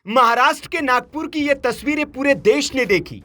महाराष्ट्र के नागपुर की ये तस्वीरें पूरे देश ने देखी।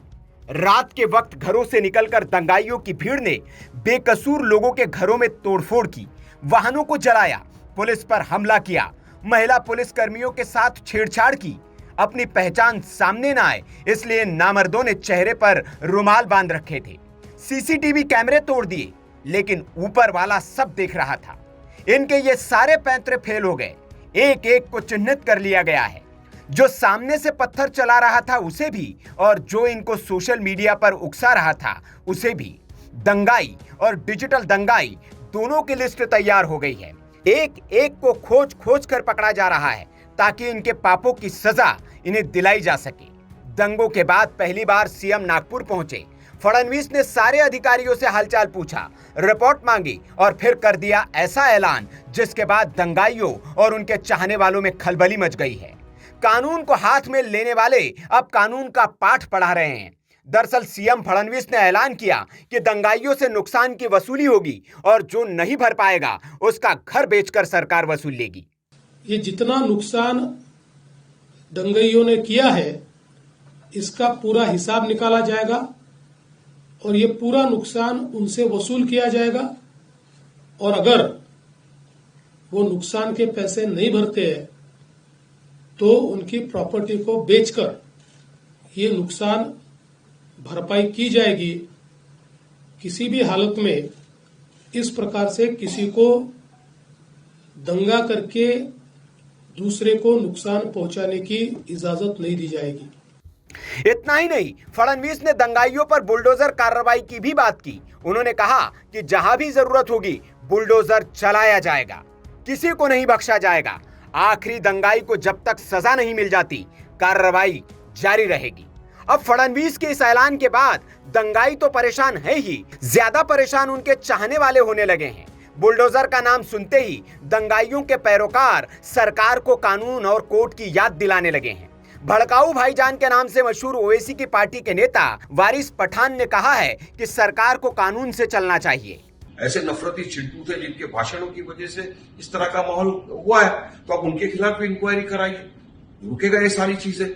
रात के वक्त घरों से निकलकर दंगाइयों की भीड़ ने बेकसूर लोगों के घरों में तोड़फोड़ की, वाहनों को जलाया, पुलिस पर हमला किया, महिला पुलिस कर्मियों के साथ छेड़छाड़ की। अपनी पहचान सामने न आए इसलिए नामर्दों ने चेहरे पर रुमाल बांध रखे थे। सीसीटीवी कैमरे तोड़ दिए, लेकिन ऊपर वाला सब देख रहा था। इनके ये सारे पैंतरे फेल हो गए। एक एक को चिन्हित कर लिया गया है। जो सामने से पत्थर चला रहा था उसे भी, और जो इनको सोशल मीडिया पर उकसा रहा था उसे भी। दंगाई और डिजिटल दंगाई दोनों की लिस्ट तैयार हो गई है। एक एक को खोज खोज कर पकड़ा जा रहा है ताकि इनके पापों की सजा इन्हें दिलाई जा सके। दंगों के बाद पहली बार सीएम नागपुर पहुंचे। फडणवीस ने सारे अधिकारियों से हालचाल पूछा, रिपोर्ट मांगी और फिर कर दिया ऐसा ऐलान जिसके बाद दंगाइयों और उनके चाहने वालों में खलबली मच गई है। कानून को हाथ में लेने वाले अब कानून का पाठ पढ़ा रहे हैं। दरअसल सीएम फडणवीस ने ऐलान किया कि दंगाइयों से नुकसान की वसूली होगी और जो नहीं भर पाएगा उसका घर बेचकर सरकार वसूल लेगी। ये जितना नुकसान दंगाइयों ने किया है इसका पूरा हिसाब निकाला जाएगा और ये पूरा नुकसान उनसे वसूल किया जाएगा। और अगर वो नुकसान के पैसे नहीं भरते हैं तो उनकी प्रॉपर्टी को बेचकर ये नुकसान भरपाई की जाएगी। किसी भी हालत में इस प्रकार से किसी को दंगा करके दूसरे को नुकसान पहुंचाने की इजाजत नहीं दी जाएगी। इतना ही नहीं, फडणवीस ने दंगाइयों पर बुलडोजर कार्रवाई की भी बात की। उन्होंने कहा कि जहां भी जरूरत होगी बुलडोजर चलाया जाएगा, किसी को नहीं बख्शा जाएगा। आखिरी दंगाई को जब तक सजा नहीं मिल जाती कार्रवाई जारी रहेगी। अब फडणवीस के इस ऐलान के बाद दंगाई तो परेशान है ही, ज्यादा परेशान उनके चाहने वाले होने लगे हैं। बुलडोजर का नाम सुनते ही दंगाइयों के पैरोकार सरकार को कानून और कोर्ट की याद दिलाने लगे हैं। भड़काऊ भाईजान के नाम से मशहूर ओवैसी की पार्टी के नेता वारिस पठान ने कहा है कि सरकार को कानून से चलना चाहिए। ऐसे नफरती चिंटू थे जिनके भाषणों की वजह से इस तरह का माहौल हुआ है, तो अब उनके खिलाफ भी इंक्वायरी कराइए, रुकेगा ये सारी चीजें।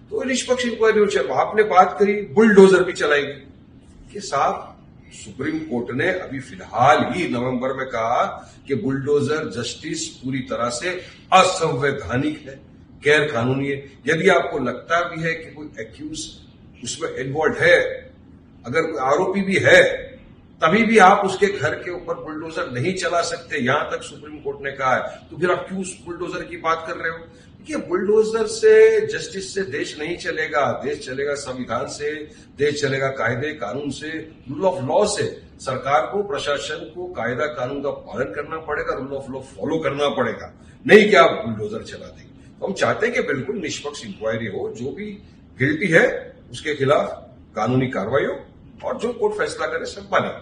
तो निष्पक्ष इंक्वायरी हो। चलो आपने बात करी बुलडोजर भी चलाएगी कि साहब, सुप्रीम कोर्ट ने अभी फिलहाल ही नवंबर में कहा कि बुलडोजर जस्टिस पूरी तरह से असंवैधानिक है, गैर कानूनी है। यदि आपको लगता भी है कि कोई एक्यूज उसमें इन्वॉल्व है, अगर आरोपी भी है, तभी भी आप उसके घर के ऊपर बुलडोजर नहीं चला सकते, यहां तक सुप्रीम कोर्ट ने कहा है। तो फिर आप क्यों बुलडोजर की बात कर रहे हो? देखिए, बुलडोजर से, जस्टिस से देश नहीं चलेगा। देश चलेगा संविधान से, देश चलेगा कायदे कानून से, रूल ऑफ लॉ से। सरकार को, प्रशासन को कायदा कानून का पालन करना पड़ेगा, रूल ऑफ लॉ फॉलो करना पड़ेगा, नहीं कि आप बुलडोजर चला देंगे। तो हम चाहते हैं कि बिल्कुल निष्पक्ष इंक्वायरी हो, जो भी गिल्टी है उसके खिलाफ कानूनी कार्रवाई हो और जो कोर्ट फैसला करे सब माने।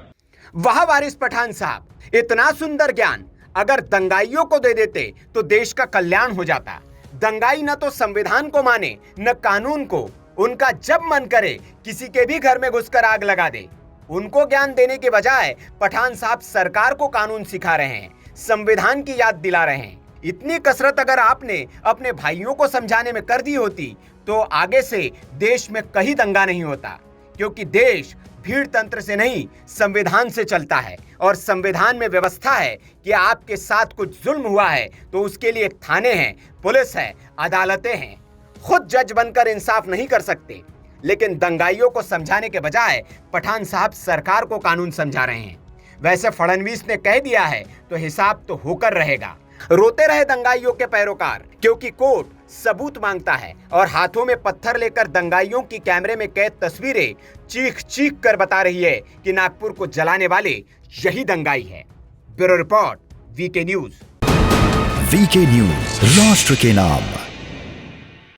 वाह वारिस पठान साहब, इतना सुंदर ज्ञान अगर दंगाइयों को दे देते तो देश का कल्याण हो जाता। दंगाई न तो संविधान को माने न कानून को। उनका जब मन करे किसी के भी घर में घुसकर आग लगा दे। उनको ज्ञान देने के बजाय पठान साहब सरकार को कानून सिखा रहे हैं, संविधान की याद दिला रहे हैं। इतनी कसरत अगर आपने अपने भाइयों को समझाने में कर दी होती तो आगे से देश में कहीं दंगा नहीं होता, क्योंकि देश भीड़ तंत्र से नहीं संविधान से चलता है। और संविधान में व्यवस्था है कि आपके साथ कुछ जुल्म हुआ है तो उसके लिए थाने हैं, पुलिस है, अदालतें हैं। खुद जज बनकर इंसाफ नहीं कर सकते, लेकिन दंगाइयों को समझाने के बजाय पठान साहब सरकार को कानून समझा रहे हैं। वैसे फडणवीस ने कह दिया है तो हिसाब तो होकर रहेगा। रोते रहे दंगाइयों के पैरोकार, क्योंकि कोर्ट सबूत मांगता है और हाथों में पत्थर लेकर दंगाइयों की कैमरे में कैद तस्वीरें चीख चीख कर बता रही है कि नागपुर को जलाने वाले यही दंगाई है। Bureau report, VK news. VK news, राष्ट्र के नाम।